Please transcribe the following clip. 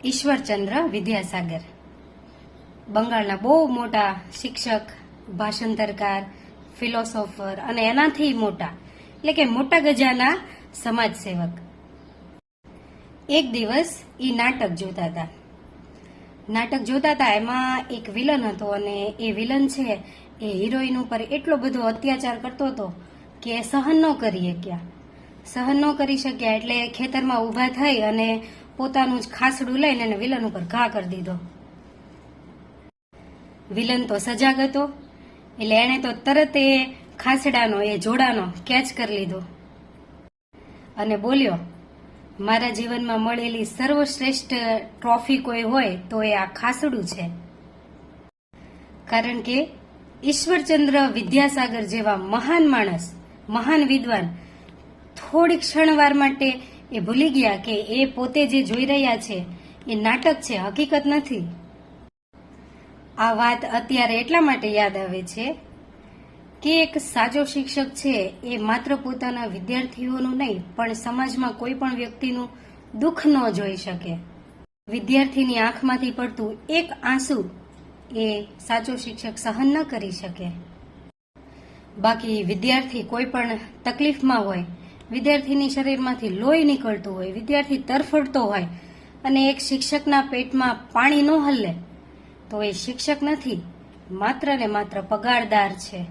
ઈશ્વરચંદ્ર વિદ્યાસાગર બંગાળના બહુ મોટા શિક્ષક, ભાષાંતરકાર, ફિલોસોફર અને એનાથી મોટા એટલે કે મોટા ગજાના સમાજ સેવક. એક દિવસ ઈ નાટક જોતા હતા. એમાં એક વિલન હતો અને એ વિલન છે એ હિરોઈન ઉપર એટલો બધો અત્યાચાર કરતો હતો કે સહન ન કરી શક્યા એટલે ખેતરમાં ઊભા થઈ અને પોતાનું જ ખાસડું લઈને એને વિલન ઉપર ઘા કરી દીધો. વિલન તો સજાગ હતો એટલે એણે તો તરત એ ખાસડાનો એ જોડાનો કેચ કરી લીધો અને બોલ્યો, મારા જીવનમાં મળેલી સર્વશ્રેષ્ઠ ટ્રોફી કોઈ હોય તો એ આ ખાસડું છે. કારણ કે ઈશ્વરચંદ્ર વિદ્યાસાગર જેવા મહાન માણસ, મહાન વિદ્વાન થોડી ક્ષણવાર માટે એ ભૂલી ગયા કે એ પોતે જે જોઈ રહ્યા છે એ નાટક છે, હકીકત નથી. આ વાત અત્યારે એટલા માટે યાદ આવે છે કે એક સાચો શિક્ષક છે એ માત્ર પોતાના વિદ્યાર્થીઓનું નહીં પણ સમાજમાં કોઈ પણ વ્યક્તિનું દુઃખ ન જોઈ શકે. વિદ્યાર્થીની આંખમાંથી પડતું એક આંસુ એ સાચો શિક્ષક સહન ન કરી શકે. બાકી વિદ્યાર્થી કોઈ પણ તકલીફમાં હોય, વિદ્યાર્થીની શરીરમાંથી લોહી નીકળતું હોય, વિદ્યાર્થી તરફડતો હોય અને એક શિક્ષકના પેટમાં પાણી ન હલે તો એ શિક્ષક નથી, માત્ર ને માત્ર પગારદાર છે.